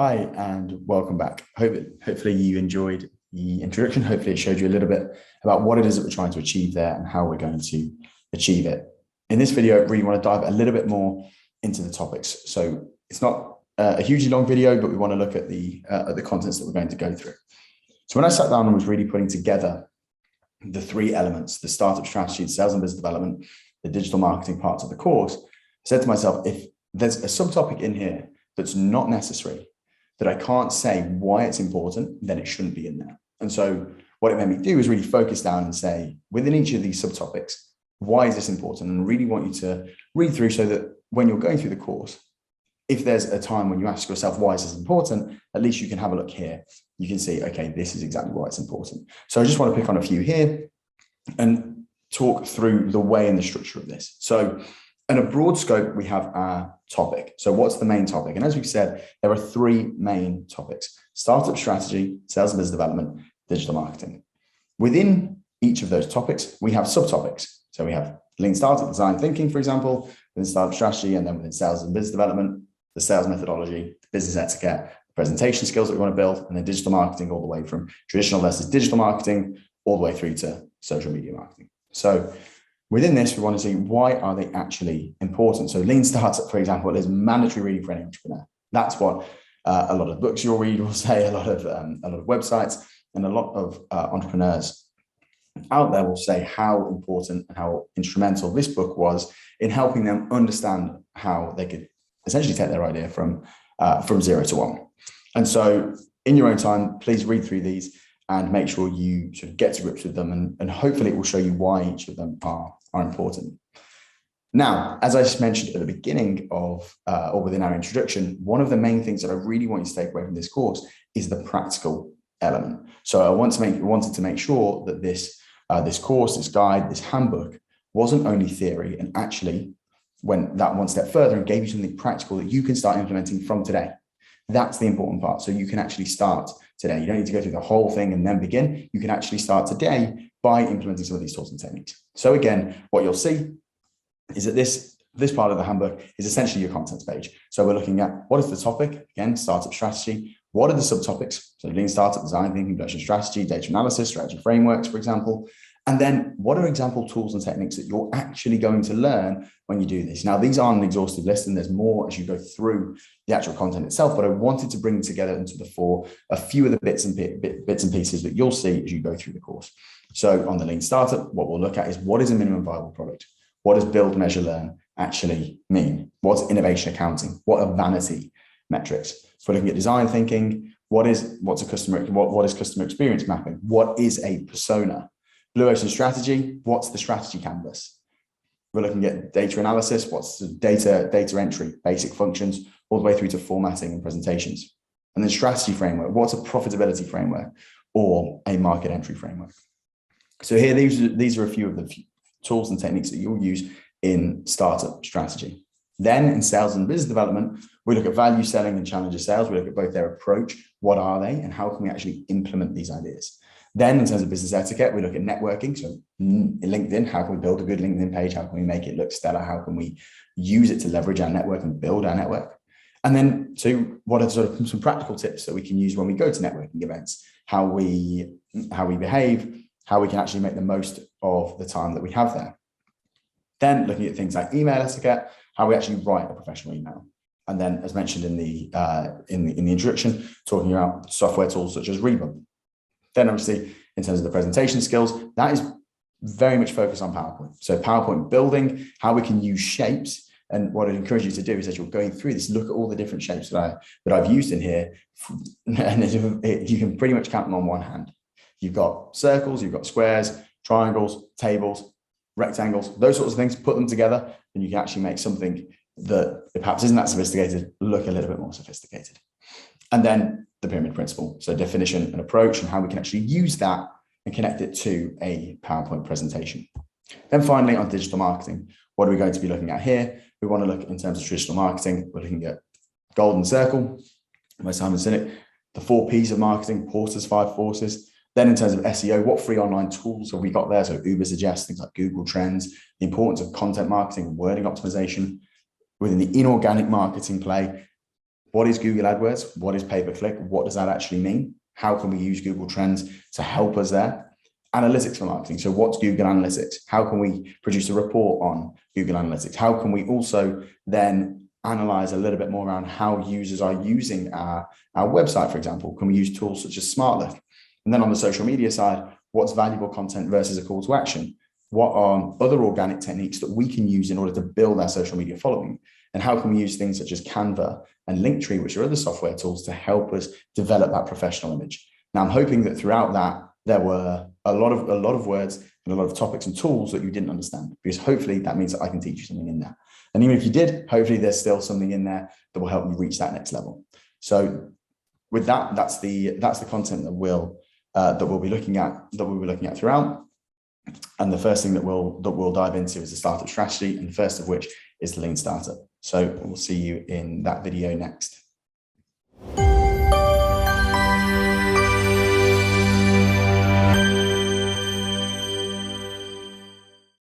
Hi, and welcome back. Hopefully you enjoyed the introduction. Hopefully it showed you a little bit about what it is that we're trying to achieve there and how we're going to achieve it. In this video, I really want to dive a little bit more into the topics. So it's not a hugely long video, but we want to look at the contents that we're going to go through. So when I sat down and was really putting together the three elements, the startup strategy, the sales and business development, the digital marketing parts of the course, I said to myself, if there's a subtopic in here that's not necessary, that I can't say why it's important, then it shouldn't be in there. And so what it made me do is really focus down and say, within each of these subtopics, why is this important? And I really want you to read through so that when you're going through the course, if there's a time when you ask yourself, why is this important? At least you can have a look here. You can see, okay, this is exactly why it's important. So I just want to pick on a few here and talk through the way and the structure of this. So in a broad scope, we have our topic. So what's the main topic? And as we've said, there are three main topics: startup strategy, sales and business development, digital marketing. Within each of those topics, we have subtopics. So we have lean startup design thinking, for example, within startup strategy, and then within sales and business development, the sales methodology, the business etiquette, the presentation skills that we want to build, and then digital marketing all the way from traditional versus digital marketing, all the way through to social media marketing. So within this, we want to see why are they actually important. So lean startup, for example, is mandatory reading for any entrepreneur. That's what a lot of books you'll read will say, a lot of websites, and a lot of entrepreneurs out there will say how important and how instrumental this book was in helping them understand how they could essentially take their idea from 0 to 1. And so in your own time, please read through these and make sure you sort of get to grips with them, and hopefully it will show you why each of them are important. Now, as I just mentioned at the beginning of, or within our introduction, one of the main things that I really want you to take away from this course is the practical element. So I wanted to make sure that this course, this guide, this handbook wasn't only theory, and actually went that one step further and gave you something practical that you can start implementing from today. That's the important part. So you can actually start today. You don't need to go through the whole thing and then begin. You can actually start today by implementing some of these tools and techniques. So again, what you'll see is that this part of the handbook is essentially your contents page. So we're looking at what is the topic, again, startup strategy. What are the subtopics? So lean startup, design thinking, production strategy, data analysis, strategy frameworks, for example. And then what are example tools and techniques that you're actually going to learn when you do this? Now, these aren't an exhaustive list, and there's more as you go through the actual content itself, but I wanted to bring together into the fore a few of the bits and pieces that you'll see as you go through the course. So on the lean startup, what we'll look at is what is a minimum viable product? What does build, measure, learn actually mean? What's innovation accounting? What are vanity metrics? If we're looking at design thinking, what is customer experience mapping? What is a persona? Blue ocean strategy, what's the strategy canvas? We're looking at data analysis, what's the data entry, basic functions, all the way through to formatting and presentations. And then strategy framework, what's a profitability framework or a market entry framework? So here, these are a few of the tools and techniques that you'll use in startup strategy. Then in sales and business development, we look at value selling and challenger sales. We look at both their approach, what are they, and how can we actually implement these ideas. Then in terms of business etiquette, we look at networking. So LinkedIn, how can we build a good LinkedIn page? How can we make it look stellar? How can we use it to leverage our network and build our network? And then what are sort of some practical tips that we can use when we go to networking events? How we behave, how we can actually make the most of the time that we have there. Then looking at things like email etiquette, how we actually write a professional email. And then, as mentioned in the introduction, talking about software tools such as Rebum. Then obviously, in terms of the presentation skills, that is very much focused on PowerPoint. So PowerPoint building, how we can use shapes. And what I'd encourage you to do is, as you're going through this, look at all the different shapes that I've used in here. And you can pretty much count them on one hand. You've got circles, you've got squares, triangles, tables, rectangles, those sorts of things, put them together, and you can actually make something that perhaps isn't that sophisticated look a little bit more sophisticated. And then the pyramid principle. So definition and approach, and how we can actually use that and connect it to a PowerPoint presentation. Then finally, on digital marketing, what are we going to be looking at here? We want to look in terms of traditional marketing. We're looking at golden circle by Simon Sinek, the 4 Ps of marketing, Porter's 5 forces. Then in terms of SEO, what free online tools have we got there? So Uber suggests things like Google Trends, the importance of content marketing and wording optimization. Within the inorganic marketing play, what is Google AdWords? What is pay-per-click? What does that actually mean? How can we use Google Trends to help us there? Analytics for marketing. So what's Google Analytics? How can we produce a report on Google Analytics? How can we also then analyze a little bit more around how users are using our website, for example? Can we use tools such as SmartList? And then on the social media side, what's valuable content versus a call to action? What are other organic techniques that we can use in order to build our social media following? And how can we use things such as Canva and Linktree, which are other software tools, to help us develop that professional image? Now, I'm hoping that throughout that, there were a lot of words and a lot of topics and tools that you didn't understand, because hopefully that means that I can teach you something in there. And even if you did, hopefully there's still something in there that will help you reach that next level. So with that, that's the content that we'll be looking at throughout. And the first thing that we'll dive into is the startup strategy, and the first of which is the lean startup. So we'll see you in that video next.